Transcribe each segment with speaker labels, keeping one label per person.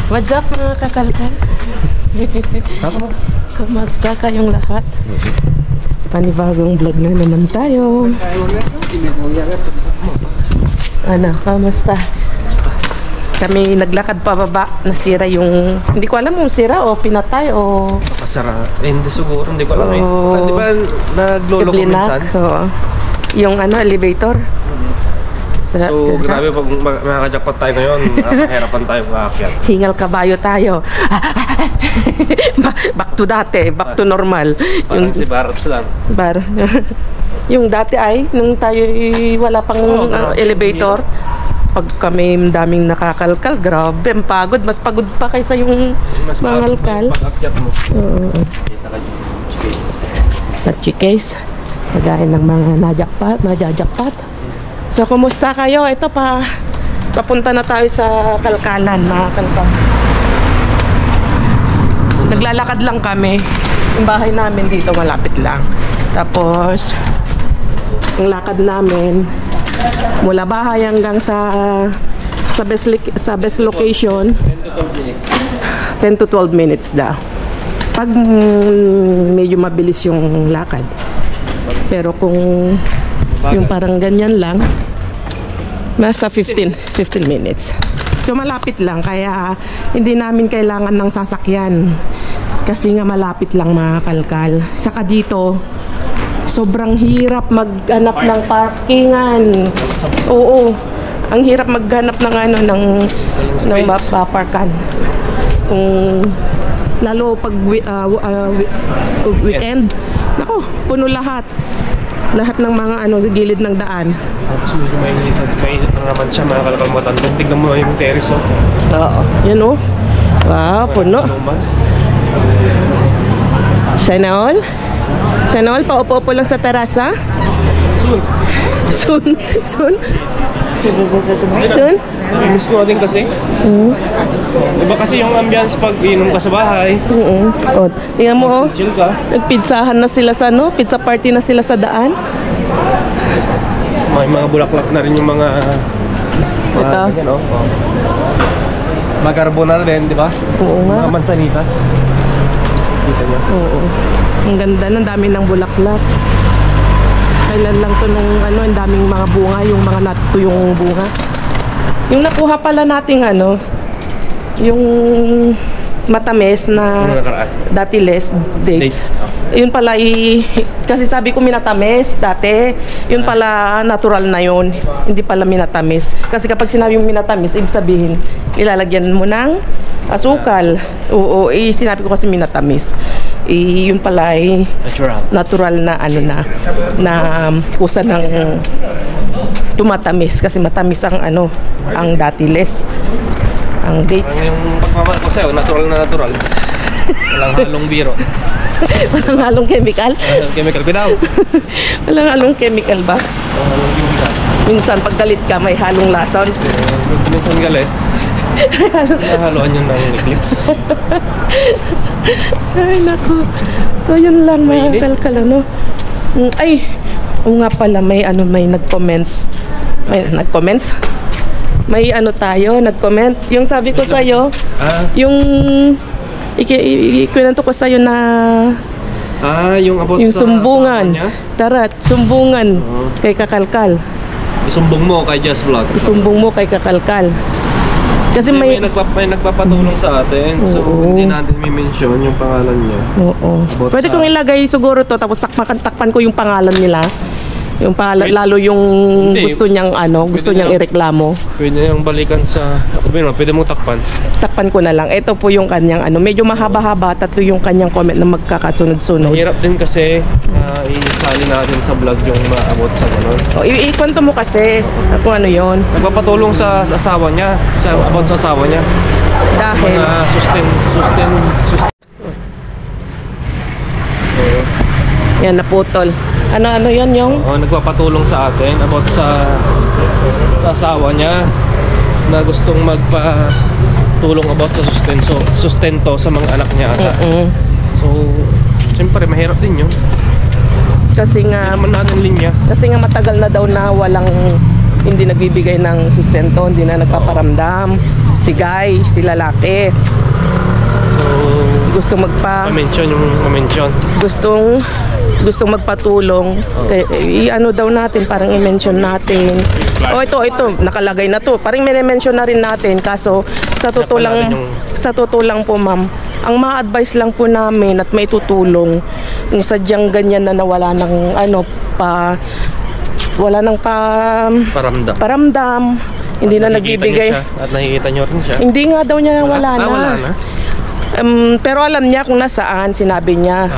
Speaker 1: What's up mga kakalkal? Kamusta kayong lahat? Panibagong vlog na naman tayo. Ano, kamusta? Kami naglakad pababa, nasira yung... Hindi ko alam kung sira o pinatay o...
Speaker 2: Pasara. Hindi siguro, hindi ko alam eh. Di ba naglolo ko minsan?
Speaker 1: Yung ano, elevator.
Speaker 2: So, grabe pag makaka-jackpot tayo ngayon, nakahirapan tayo makaakyat.
Speaker 1: Hingal kabayo tayo. Back to dati, back to normal.
Speaker 2: Parang si Barats lang.
Speaker 1: Yung dati ay, nung tayo wala pang elevator, pag kami daming nakakalkal, grabe, ang pagod. Mas pagod pa kaysa yung mangalkal.
Speaker 2: Pag-akyat mo. Kita ka dyan. Chikase.
Speaker 1: Chikase. Pagkain ng mga najajakpat. So, kumusta kayo? Ito pa, papunta na tayo sa kalkalan, mga kalkal. Naglalakad lang kami. Yung bahay namin dito, malapit lang. Tapos, yung lakad namin, mula bahay hanggang sa best location, 10 to 12 minutes daw. Pag medyo mabilis yung lakad. Pero kung yung parang ganyan lang, nasa 15 minutes. So malapit lang, kaya hindi namin kailangan ng sasakyan kasi nga malapit lang mga kalkal. Saka dito sobrang hirap maghanap ng parkingan. Oo, ang hirap maghanap ng ano, ng mapaparkan. Kung lalo pag weekend, nako, puno lahat ng mga ano sa gilid ng daan.
Speaker 2: Tapos medyo mainit na naman siya, mga kalkalmatan. Tignan mo yung terrace, oh.
Speaker 1: Oo, yan oh. Wow, puno. Sana all? Paupo-upo lang sa terasa? Soon?
Speaker 2: Miss ko din kasi. Diba kasi yung ambience pag inom ka sa bahay.
Speaker 1: Oh, tingnan mo oh.
Speaker 2: Chill ka.
Speaker 1: Nagpizzahan na sila sa ano, pizza party na sila sa daan.
Speaker 2: May mga bulaklak na rin yung mga
Speaker 1: ito.
Speaker 2: Ganyan, oh. Magarbonara din, di ba?
Speaker 1: Oo nga.
Speaker 2: Mga mansanitas. Kita niyo.
Speaker 1: Oo. Ang ganda, ng dami ng bulaklak. Kailan lang to nung ano, ang daming mga bunga, yung mga natuyong bunga. Yung nakuha pala nating ano, yung matamis na datiles dates. Yun pala kasi sabi ko minatamis dati, yun pala natural na yun, hindi pala minatamis. Kasi kapag sinabi yung minatamis, ibig sabihin ilalagyan mo ng asukal. Oo, sinabi ko kasi minatamis. Yun pala ay natural na ano na kusa ng tumatamis kasi matamis ang ano, ang datiles, ang dates.
Speaker 2: Yung pagmamahal ko sa'yo, natural na natural. Walang halong biro.
Speaker 1: Walang halong chemical?
Speaker 2: Walang chemical, bitaw.
Speaker 1: Walang halong chemical ba?
Speaker 2: Walang halong chemical.
Speaker 1: Minsan pag galit ka, may halong lason.
Speaker 2: Minsan galit, nahaluan yun ng eclipse.
Speaker 1: Ay naku. So yun lang mga kalkal ano. Ay, nga pala may ano, may nag-comments. May ano tayo, nag-comment. Yung sabi ko sa'yo, yung ikwento ko sa'yo na
Speaker 2: yung about
Speaker 1: yung
Speaker 2: sa
Speaker 1: sumbungan. Tarat, sumbungan kay Kakalkal.
Speaker 2: Isumbong mo kay Just Vlog.
Speaker 1: Isumbong mo kay Kakalkal. Kasi may
Speaker 2: nagpapatulong sa atin. So hindi natin i-mention yung pangalan niya.
Speaker 1: Oo. Pwede kong ilagay siguro to, tapos takpan ko yung pangalan nila. Yung pangalan, lalo yung gusto niyang ano, gusto niyang ireklamo.
Speaker 2: Pwede niyang balikan sa, pwede mong takpan.
Speaker 1: Takpan ko na lang. Ito po yung kanyang ano, medyo mahaba-haba, tatlo yung kanyang comment na magkakasunod-sunod.
Speaker 2: Mahirap din kasi isali natin sa vlog yung maabot sa gano'n.
Speaker 1: Ikwento mo kasi kung ano yon.
Speaker 2: Nagpapatulong sa asawa niya, about sa asawa niya.
Speaker 1: Dahil
Speaker 2: sustain.
Speaker 1: yan, naputol. Ano yan yung?
Speaker 2: Nagpapatulong sa atin about sa asawa niya na gustong magpatulong about sa sustento sa mga anak niya ata. So, siyempre mahirap din yun.
Speaker 1: Kasi nga
Speaker 2: naman natin linya.
Speaker 1: Kasi nga matagal na daw na walang hindi nagbibigay ng sustento, hindi na nagpaparamdam. Si guy, si lalaki.
Speaker 2: So,
Speaker 1: Gusto
Speaker 2: ma-mention yung ma-mention.
Speaker 1: gustong magpatulong. I-ano daw natin, parang i-mention natin. Oh, ito, nakalagay na to. Parang i-mention na rin natin. Kaso, sa totoo lang po, ma'am, ang ma-advise lang po namin at may tutulong kung sadyang ganyan na nawala ng wala nang paramdam. Hindi na nagbibigay.
Speaker 2: At nakikita nyo rin siya.
Speaker 1: Hindi nga daw niya wala na.
Speaker 2: Wala na.
Speaker 1: Pero alam niya kung nasaan, sinabi niya.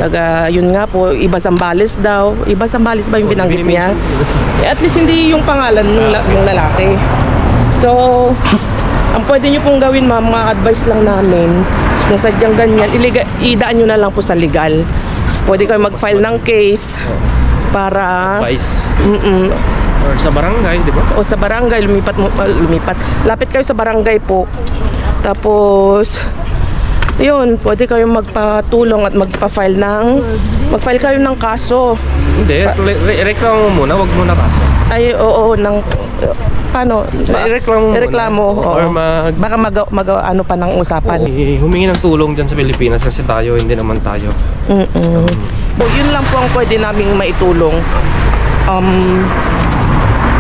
Speaker 2: Okay.
Speaker 1: Yun nga po, Iba Zambales daw. Iba Zambales ba yung binanggit niya? At least hindi yung pangalan ng lalaki. So, ang pwede niyo pong gawin, ma'am, mga advice lang namin, kung sadyang ganyan, idaan niyo na lang po sa legal. Pwede kayo mag-file ng case para...
Speaker 2: Advice. Or sa barangay, di ba?
Speaker 1: O sa barangay, lumipat. Lapit kayo sa barangay po. Tapos, yun, pwede kayong magpatulong at mag-file kayo ng kaso.
Speaker 2: Hindi, reklamo mo muna, wag muna kaso.
Speaker 1: Ay, oo, paano? Reklamo.
Speaker 2: Or
Speaker 1: baka ano pa ng usapan.
Speaker 2: Humingi ng tulong dyan sa Pilipinas kasi tayo, hindi naman tayo.
Speaker 1: Yun lang po ang pwede naming maitulong.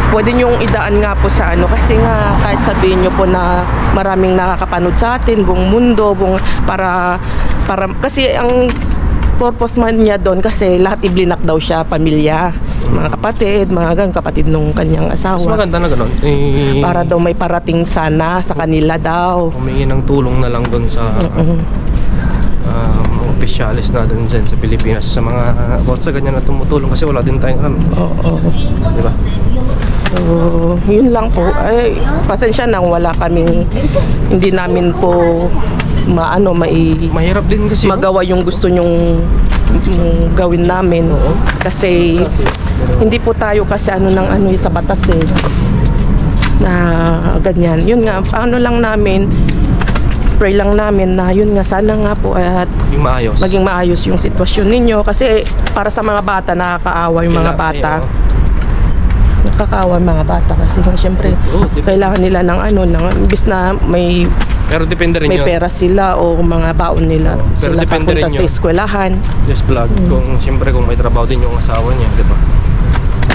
Speaker 1: Pwede nyong idaan nga po sa kasi nga kahit sabihin nyo po na maraming nakakapanood sa atin, buong mundo, para kasi ang purpose man niya doon kasi lahat iblinak daw siya, pamilya, mga kapatid, kapatid nung kanyang asawa.
Speaker 2: Mas maganda na ganun.
Speaker 1: Para daw may parating sana sa kanila daw.
Speaker 2: Humingi ng tulong na lang doon sa opisyalis na doon dyan sa Pilipinas sa mga about sa ganyan na tumutulong kasi wala din tayong alam. Di ba?
Speaker 1: So, yun lang po. Ay, pasensya na wala kaming, hindi namin po
Speaker 2: mahirap din kasi
Speaker 1: magawa yung gusto nyong gawin namin. Kasi hindi po tayo kasi sa batas na ganyan. Yun nga, lang namin, pray lang namin na yun nga, sana nga po at maging maayos yung sitwasyon ninyo kasi para sa mga bata, nakakaawa yung mga bata. Nakakaawa mga bata kasi siyempre kailangan nila ng imbis na
Speaker 2: pero depende rin
Speaker 1: may pera sila o mga baon nila sila papunta sa eskwelahan.
Speaker 2: Just vlog kung siyempre kung may trabaho din yung asawa niya, di ba?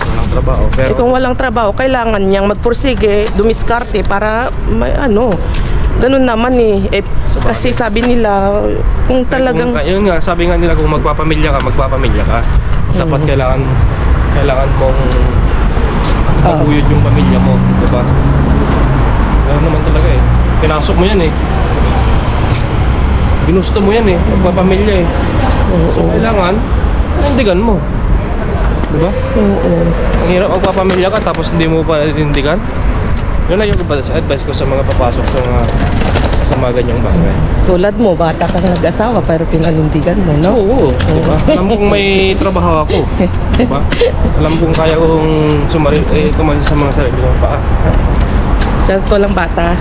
Speaker 2: Walang trabaho. Pero
Speaker 1: kung walang trabaho, kailangan niyang magpursige, dumiskarte para may ganun naman kasi sabi nila kung talagang
Speaker 2: yun nga, sabi nga nila kung magpapamilya ka dapat kailangan mong paguyod yung pamilya mo, diba? Ganun naman talaga pinasok mo yan ginusto mo yan magpapamilya so kailangan tindigan mo, diba? Ang hirap magpapamilya ka tapos hindi mo pa tindigan. Yun na yung advice ko sa mga papasok sa mga ganyang bagay.
Speaker 1: Tulad mo, bata kang nag-asawa pero pinanindigan mo, no?
Speaker 2: Oo, diba? Alam kong may trabaho ako, diba? Alam kong kaya kong kumalis sa mga sarili ng paa.
Speaker 1: Siya to lang bata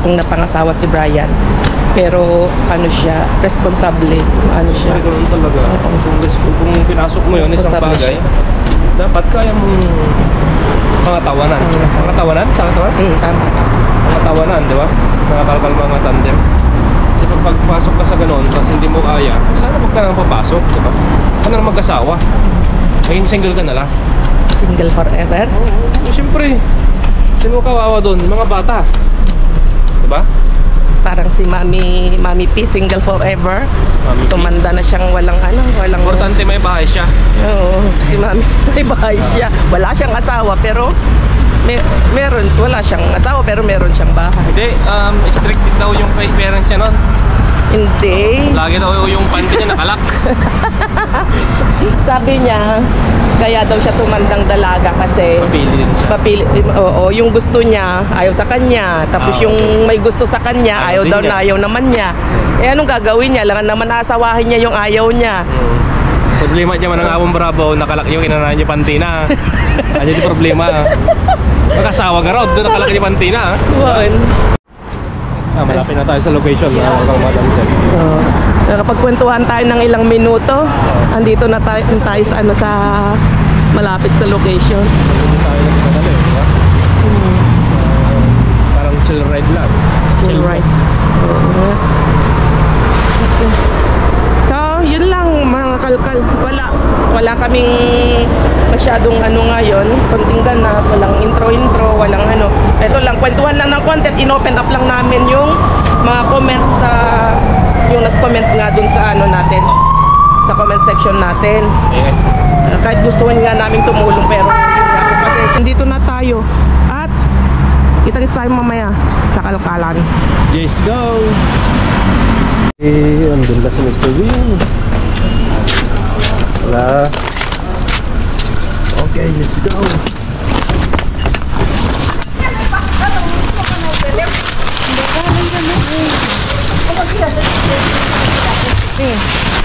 Speaker 1: kung napangasawa si Brian. Pero siya, responsable. Siya.
Speaker 2: Ganun talaga. Kung pinasok mo yun isang bagay, dapat kaya mong pangatawanan. Pangatawanan?
Speaker 1: Tama.
Speaker 2: Pangatawanan, di ba? Nakakalkal mga tandem. Kasi pag pagpasok ka sa ganon, tapos hindi mo kaya, sana huwag ka nang papasok, di ba? Ka na mag-asawa. Maging single ka na lang.
Speaker 1: Single forever?
Speaker 2: Siyempre. Sino mo kawawa doon? Mga bata. Di ba?
Speaker 1: Parang si Mami P, single forever. Tumanda na siyang walang
Speaker 2: importante may bahay siya.
Speaker 1: Oo, si Mami may bahay siya. Wala siyang asawa pero wala siyang asawa pero meron siyang bahay.
Speaker 2: Hindi, restricted daw yung parents niya nun.
Speaker 1: Hindi.
Speaker 2: Lagi daw yung panty niya nakalak.
Speaker 1: Sabi niya, kaya daw siya tumandang dalaga kasi
Speaker 2: Papili din siya.
Speaker 1: Oo, yung gusto niya ayaw sa kanya, tapos yung may gusto sa kanya ayaw daw na ayaw naman niya. Anong gagawin niya? Langan naman aasawahin niya yung ayaw niya.
Speaker 2: Problema niya man ang awang bravo, nakalak yung inanahan niya panty na. Ano yung problema? Magkasawa ka raw, doon nakalak yung panty na. Malapit na tayo sa location.
Speaker 1: Nakapagkwentuhan tayo ng ilang minuto. Andito na tayo sa malapit sa location.
Speaker 2: Tayo ride lang.
Speaker 1: Chill ride. Oo. Okay. So, yun lang mga kalkal. Wala kaming masyadong ano ngayon. Konting ganap, walang intro, walang ano. Ito lang, kwentuhan lang ng content. In-open up lang namin yung mga comment sa, yung nag-comment nga dun sa ano natin, sa comment section natin.
Speaker 2: Ayan.
Speaker 1: Kahit gustuhan nga namin tumulong, pero yun nga, pasensya. Dito na tayo. At kita-kits tayo mamaya sa kalkalan.
Speaker 2: Let's go! Andun na si Mr. Win. Wala. Okay, let's go.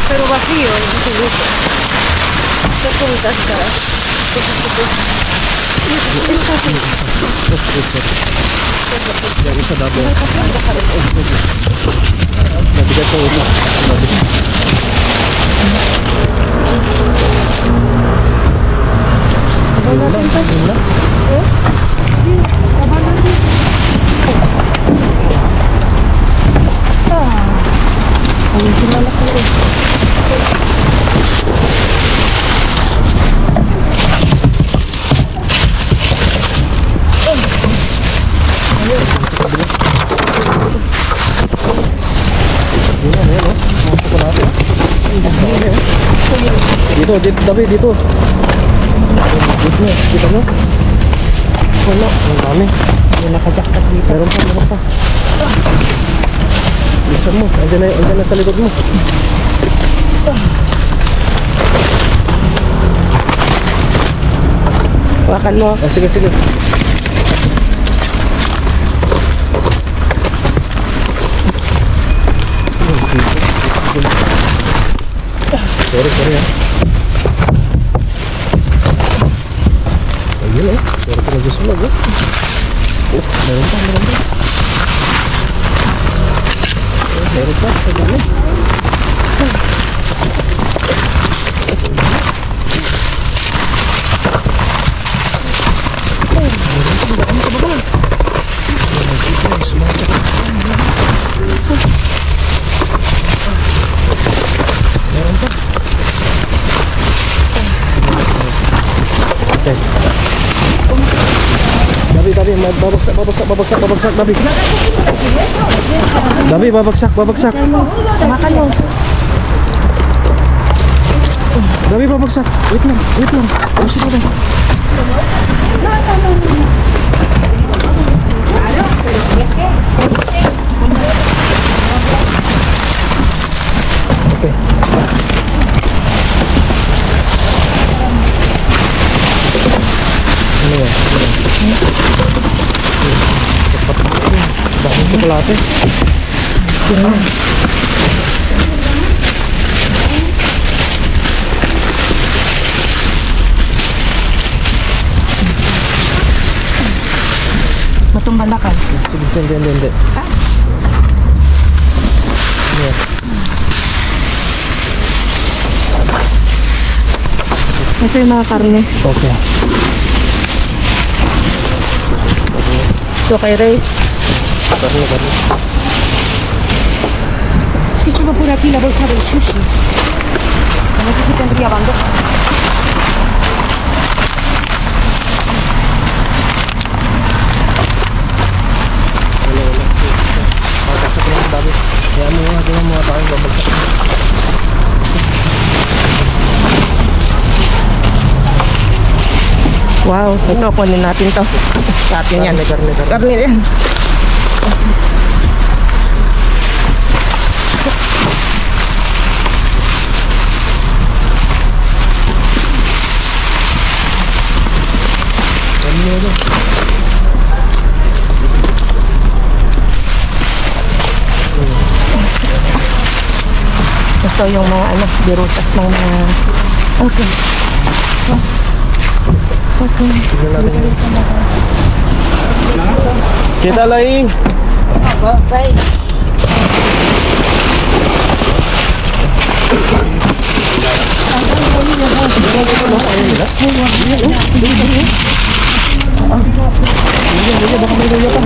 Speaker 3: Pero vacío, no te gusta. Te puntas cara.
Speaker 2: Yan, isa dabo. Nabigat ko ito. Dito, David, dito. Dito, kita mo? Wala, ang dami.
Speaker 1: Yung nakajaktas dito.
Speaker 2: Meron pa. Buksan mo, andyan na sa likod mo.
Speaker 1: Wakan mo.
Speaker 2: Sige. Sorry ah. Ayun sorry ko na gusto mo meron pa dami. Okay. Dabi, babagsak, Dabi, babagsak.
Speaker 3: Makan mo.
Speaker 2: Dabi, babagsak. Wait lang. Ayusin mo na. Okay. Ano yan? Daming tsokolate.
Speaker 3: Matumbandakan.
Speaker 2: Sige, hindi. Yeah.
Speaker 1: Ito yung mga karne.
Speaker 2: Okay.
Speaker 1: So kay Ray.
Speaker 2: Karne.
Speaker 3: Esto va por aquí la bolsa del sushi. No sé si tendría bandeja.
Speaker 2: Babagsak ko lang dami. Kaya mo tayong babagsak.
Speaker 1: Wow, ito kunin natin to. Sa atin yan. Karne yan. Ito yung mga birutas ng mga... Okay.
Speaker 2: Tignan natin yun. Kita laing.
Speaker 3: Bye.
Speaker 2: Hindi, baka may luya pa.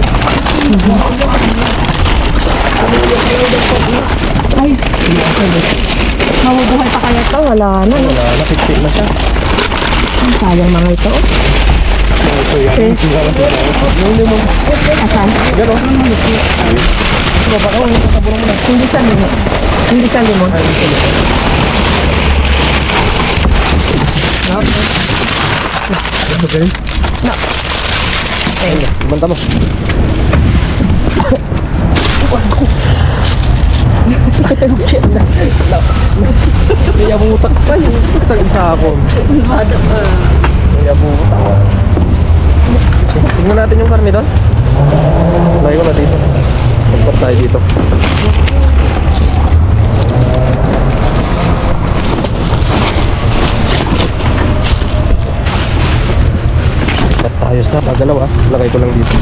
Speaker 3: Ay, mabubuhay pa kaya ito? Wala na.
Speaker 2: Wala na, pipit na siya.
Speaker 3: Ang sayang mga ito.
Speaker 2: Ito yan. Yung limon.
Speaker 3: Asan?
Speaker 2: Gano'n. Baka ko, taburong mo na.
Speaker 3: Hindi sa limon. Hindi sa limon.
Speaker 2: Okay.
Speaker 3: No.
Speaker 2: Manta mo. Kaya butak pa yung isang isapon. Kaya butak. Tingnan natin yung karne doon. Lagay ko na dito. Magpar tayo dito. At tayo sa pagalaw ah. Lagay ko lang dito.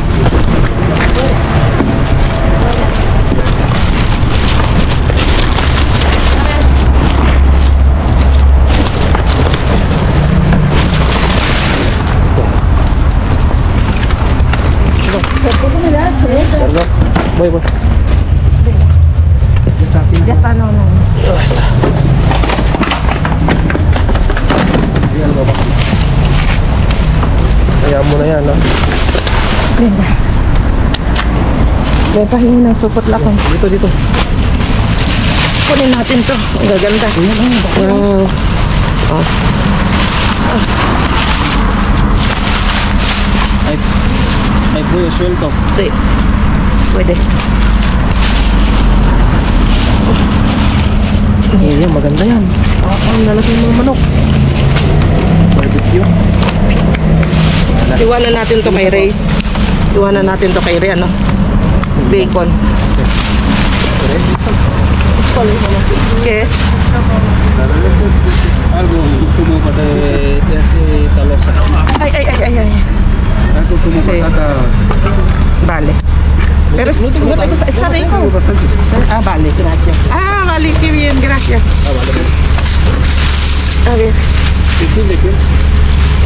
Speaker 2: Boy.
Speaker 3: Yes, ano.
Speaker 2: Kaya mo na yan, no?
Speaker 3: Ganda. May pahingi ng supot lakong.
Speaker 2: Dito.
Speaker 3: Kunin natin to. Ang gaganda. Wow.
Speaker 2: Ay po, suelto.
Speaker 3: Si. Pwede.
Speaker 2: Yan, maganda yan. Ang lalaki ng manok. Barbecue.
Speaker 1: Iwanan natin to kay Ray. Iwanan natin to kay Ray, ano? Bacon. Yes.
Speaker 2: Algo como para talosa.
Speaker 1: Ay.
Speaker 2: Algo como patata.
Speaker 1: Vale. Pero está rico. Ah, vale, gracias. Ah, vale, qué bien, gracias. A ver,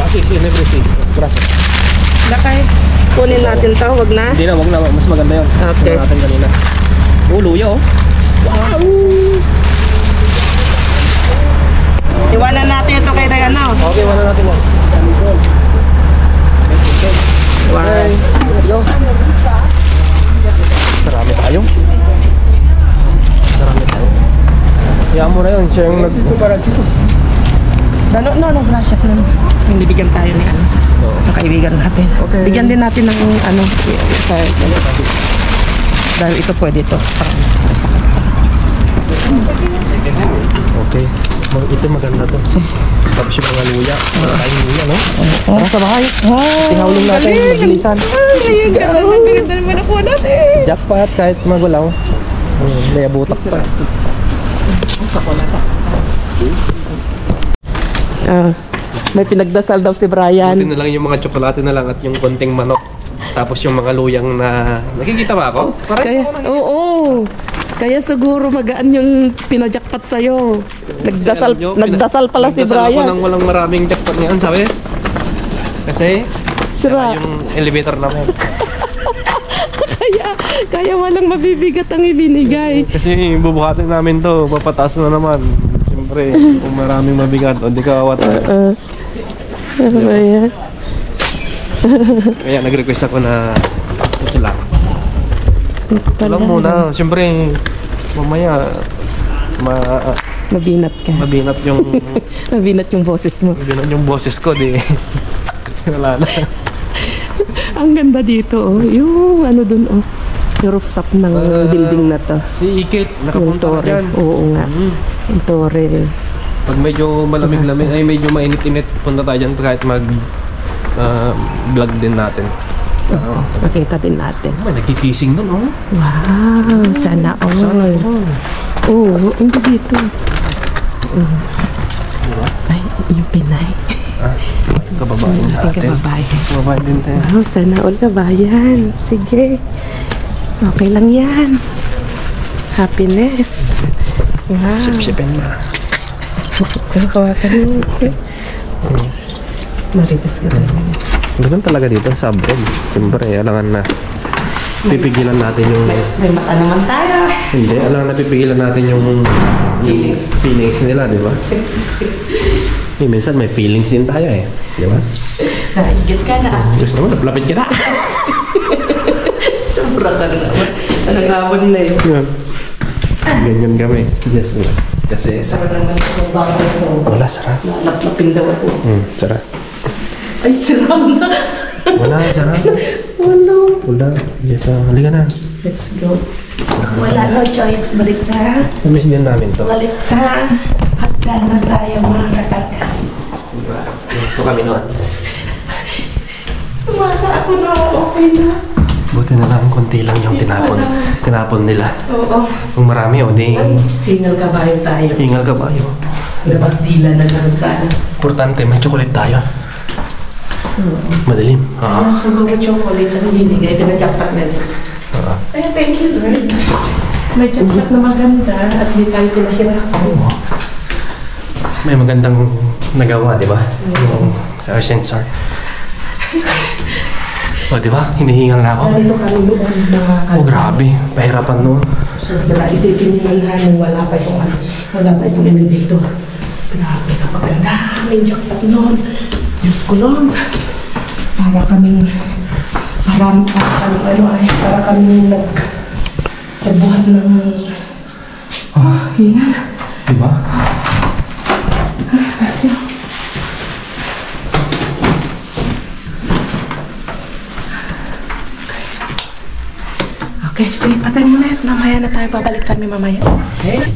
Speaker 2: Kasi libre si. Gracias.
Speaker 1: lakay. Kunin natin to, wag na.
Speaker 2: Hindi na, wag na. Mas maganda yun.
Speaker 1: Okay.
Speaker 2: Natin kanina. Luya oh.
Speaker 1: Wow. Iwanan natin ito kay Ray, ano?
Speaker 2: Okay, wala natin mo.
Speaker 1: Wow.
Speaker 2: Let's go. Marami tayo. Kaya mo na yun. Siya yung nag...
Speaker 1: No, gracias naman. Binibigyan tayo ni ano, ng kaibigan natin.
Speaker 2: Okay.
Speaker 1: Bigyan din natin ng ano, dahil ito pwede ito.
Speaker 2: Okay. Ito maganda to. Tapos yung mga luya. Maraming luya, no? Tara sa bahay. Tinawalin natin. Magbilisan.
Speaker 1: Ganda naman ako natin.
Speaker 2: Jackpot kahit magulaw. May abutak pa.
Speaker 1: May pinagdasal daw si Brian.
Speaker 2: Buti na lang yung mga tsokolate na lang at yung konting manok. Tapos yung mga luyang na... Nakikita ba ako?
Speaker 1: Kaya, oo. Kaya siguro magaan yung pinajakpat sa'yo. Nagdasal pala si
Speaker 2: Nagdasal ako
Speaker 1: Brian.
Speaker 2: ng walang maraming jackpot ngayon, sabes? Kasi
Speaker 1: Sira.
Speaker 2: yung elevator namin.
Speaker 1: Kaya walang mabibigat ang ibinigay.
Speaker 2: Kasi bubuhatin namin to, papataas na naman. Siyempre, kung maraming mabigat, o di ka awat.
Speaker 1: Ano ba yan?
Speaker 2: Kaya nag-request ako na ito lang. Ito lang muna. Siyempre, mamaya
Speaker 1: Mabinat ka.
Speaker 2: mabinat yung
Speaker 1: Mabinat yung boses mo.
Speaker 2: mabinat yung boses ko, di. Wala na.
Speaker 1: Ang ganda dito, oh. Yung ano dun, oh. Yung rooftop ng building na to.
Speaker 2: Si Ikit,
Speaker 1: Yung
Speaker 2: nakapunta ka
Speaker 1: Torre.
Speaker 2: dyan.
Speaker 1: Oo nga. Yung Torre.
Speaker 2: Pag medyo malamig-lamig, ay medyo mainit-init, punta tayo dyan kahit vlog din natin.
Speaker 1: Makita din natin.
Speaker 2: May nagkikissing doon, oh.
Speaker 1: Wow, sana all. Oo, hindi dito. Ay, yung Pinay.
Speaker 2: Kababayan natin.
Speaker 1: Kababayan.
Speaker 2: Kababayan din tayo.
Speaker 1: Wow, sana all kabayan. Sige. Okay lang yan. Happiness. Wow.
Speaker 2: Sip-sipin na.
Speaker 1: Kawakan mo. Maritas ka rin.
Speaker 2: Ganun talaga dito sa abroad. Siyempre, alangan na pipigilan natin yung...
Speaker 1: May mata naman tayo.
Speaker 2: Hindi, alangan na pipigilan natin yung feelings nila, di ba? Minsan may feelings din tayo eh. Di ba?
Speaker 1: Nakikit ka na.
Speaker 2: Gusto mo, napalapit kita.
Speaker 1: Sobra ka naman. Nangangabon na yun.
Speaker 2: Ganyan kami. Yes, kasi
Speaker 1: Sarap naman ito. Bakit ito?
Speaker 2: wala, sarap.
Speaker 1: Nalaplapin daw ako.
Speaker 2: Sarap.
Speaker 1: Ay, sarap na.
Speaker 2: Wala, sarap.
Speaker 1: Wala.
Speaker 2: Wala. Dito, halika na.
Speaker 1: Let's go. Wala no choice. Balik sa...
Speaker 2: Namiss din namin to.
Speaker 1: Balik sa... Hagdanan tayo mga kakaka.
Speaker 2: Ito kami noon.
Speaker 1: Tumasa ako na. Okay na.
Speaker 2: Buti na lang, konti lang yung tinapon. Tinapon nila.
Speaker 1: Oo.
Speaker 2: Kung marami, o di...
Speaker 1: Hingal kabayo tayo.
Speaker 2: Hingal ka ba yun?
Speaker 1: Labas dila na lang sana.
Speaker 2: Importante, may chocolate tayo. Madilim. Oo.
Speaker 1: Siguro chocolate ang binigay. Pinag-jackpot na yun.
Speaker 2: Oo.
Speaker 1: Ay, thank you, Lord. May jackpot na maganda at hindi tayo pinahirapan.
Speaker 2: May magandang nagawa, di ba? Yung sa sensor. O, di ba? Hinihingal na ako.
Speaker 1: Dito kami noon mga
Speaker 2: Oh, grabe. Pahirapan noon.
Speaker 1: Sobra. Isipin niyo lang nung wala pa itong elevator. Grabe kapag ang daming jackpot noon. Diyos ko lang. Para kaming nagsabuhan ng hingal.
Speaker 2: Di ba?
Speaker 1: Okay, sige, patay mo na yun. Mamaya na tayo. Babalik kami mamaya. Okay?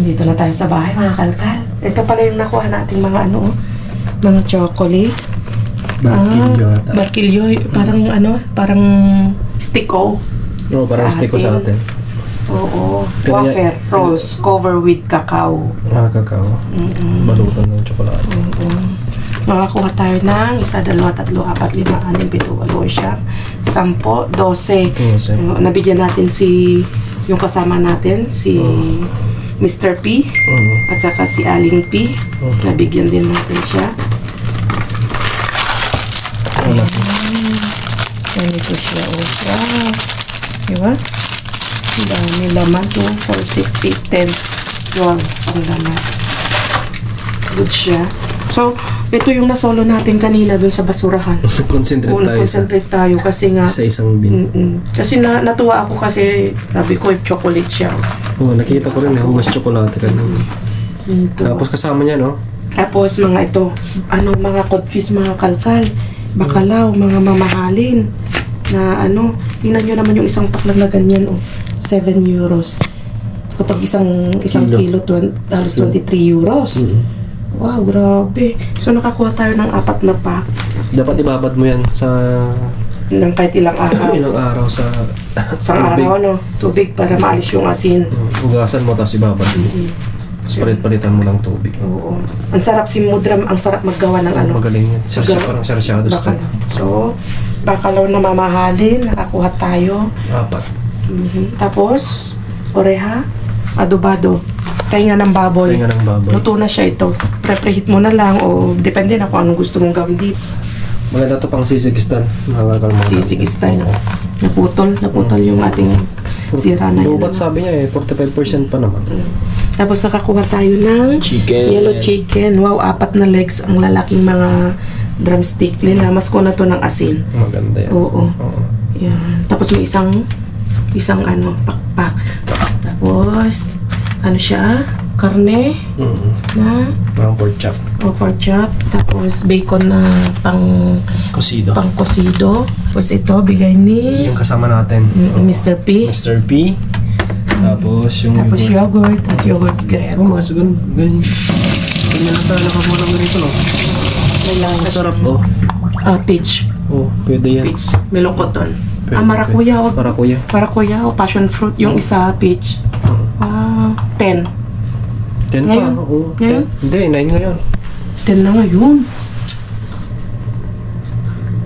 Speaker 1: Dito na tayo sa bahay, mga kalkal. Ito pala yung nakuha nating mga mga chocolate.
Speaker 2: Barkilyo ata.
Speaker 1: Barkilyo. Parang stick-o.
Speaker 2: Oo, parang stick ko sa atin.
Speaker 1: Oo.
Speaker 2: Pero
Speaker 1: Wafer rolls cover with cacao.
Speaker 2: Kakao. Balutan ng tsokolate.
Speaker 1: Makakuha tayo ng 1, 2, 3, 4, 5, 6, 7, 8, 10, 12. Nabigyan natin yung kasama natin, si Mr. P. At saka si Aling P. Nabigyan din natin siya. Ganito siya. Wow. Diba? Ang dami laman. 2, 4, 6, 8, 10, 12 ang laman. Good siya. So, ito yung nasolo natin kanina dun sa basurahan. Concentrate tayo kasi nga
Speaker 2: sa isang bin.
Speaker 1: Kasi natuwa ako kasi sabi ko chocolate siya.
Speaker 2: Oo, nakita ko rin hugas tsokolate kanina. Tapos kasama niya, no?
Speaker 1: Tapos mga ito, mga codfish, mga kalkal, bakalaw, mga mamahalin na tingnan nyo naman yung isang pack na ganyan, 7 euros. Kapag isang kilo, halos 23 euros. Wow, grabe. So, nakakuha tayo ng 4 na pack.
Speaker 2: Dapat ibabad mo yan sa...
Speaker 1: ng kahit ilang araw.
Speaker 2: Ilang araw sa...
Speaker 1: Isang araw, tubig para maalis yung asin.
Speaker 2: Hugasan mo, tapos ibabad mo. Tapos palit-palitan mo lang tubig.
Speaker 1: Oo. Ang sarap si Mudram, ang sarap maggawa ng
Speaker 2: Magaling yan. Parang sarsyado style.
Speaker 1: So, bakalaw na mamahalin, nakakuha tayo.
Speaker 2: 4.
Speaker 1: Tapos, oreha, adobado. Tainga ng baboy.
Speaker 2: Tainga ng baboy.
Speaker 1: Luto na siya ito. Prepreheat mo na lang o depende na kung anong gusto mong gawin dito.
Speaker 2: Maganda to pang sisig-stan.
Speaker 1: Sisig-stan. Naputol yung ating sira na yun.
Speaker 2: Lubat sabi niya 45% pa naman.
Speaker 1: Tapos nakakuha tayo ng yellow chicken. Wow, 4 na legs ang lalaking mga drumstick. Linamas ko na to ng asin.
Speaker 2: Maganda yan.
Speaker 1: Oo. Yan. Tapos may isang pakpak. Tapos siya, karne na
Speaker 2: parang pork chop.
Speaker 1: Pork chop. Tapos bacon na pang kosido. Tapos ito, bigay ni
Speaker 2: yung kasama natin.
Speaker 1: Mr. P.
Speaker 2: Mr. P. Tapos
Speaker 1: yogurt at yogurt Greco.
Speaker 2: Ganyan na sana nakakuha ng ganito, no? Masarap,
Speaker 1: Peach.
Speaker 2: Pwede yan.
Speaker 1: Peach. Melocoton. Maracuya. Maracuya o passion fruit. Yung isa, peach. Wow. 10.
Speaker 2: 10
Speaker 1: ngayon?
Speaker 2: pa? Oo.
Speaker 1: Ngayon?
Speaker 2: Hindi, 9 ngayon.
Speaker 1: 10 na ngayon.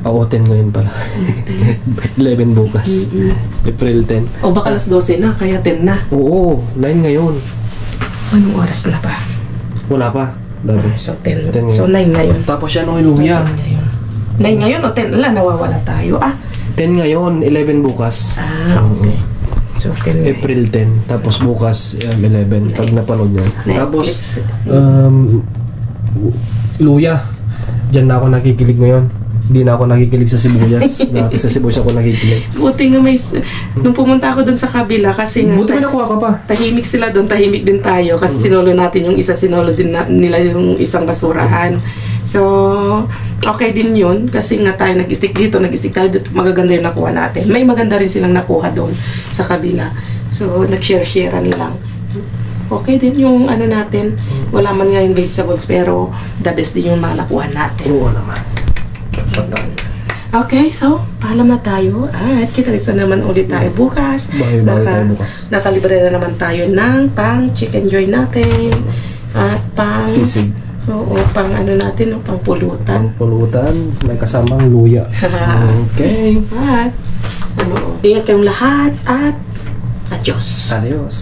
Speaker 2: Oo, 10 ngayon pala. 11 bukas. April 10.
Speaker 1: O baka alas 12 na, kaya 10 na.
Speaker 2: Oo, 9 ngayon.
Speaker 1: Anong oras na ba?
Speaker 2: Wala pa. Dabi.
Speaker 1: So 10.
Speaker 2: 10
Speaker 1: So 9 ngayon.
Speaker 2: Tapos yan, luya.
Speaker 1: 9 ngayon o 10 lang, nawawala tayo.
Speaker 2: 10 ngayon, 11 bukas.
Speaker 1: Okay. So, 10 ngayon.
Speaker 2: April 10. Tapos bukas, 11. Pag napanood niya. Tapos,
Speaker 1: Netflix.
Speaker 2: luya. Diyan na ako nakikilig ngayon. Hindi na ako nakikilig sa sibuyas. Dati sa sibuyas ako nakikilig.
Speaker 1: Buti nga may... Nung pumunta ako doon sa kabila kasi nga...
Speaker 2: Buti may nakuha ka pa.
Speaker 1: Tahimik sila doon, tahimik din tayo. Kasi sinolo natin yung isa, sinolo din nila yung isang basurahan. So, okay din yun. Kasi nga tayo nag-stick dito, nag-stick tayo dito. Magaganda yung nakuha natin. May maganda rin silang nakuha doon sa kabila. So, nag-share-sharean lang. Okay din yung ano natin. Wala man nga yung vegetables, pero the best din yung mga nakuha natin.
Speaker 2: Oo naman.
Speaker 1: Okay, so, paalam na tayo at kita-kita naman ulit tayo bukas.
Speaker 2: Bahay-bahay tayo bukas.
Speaker 1: Nakalibre na naman tayo ng pang chicken joy natin at pang...
Speaker 2: Sisig.
Speaker 1: Oo, pang ano natin, pang pulutan.
Speaker 2: Pulutan, may kasamang luya. Okay.
Speaker 1: At, ingat kayong lahat at adios.
Speaker 2: Adios.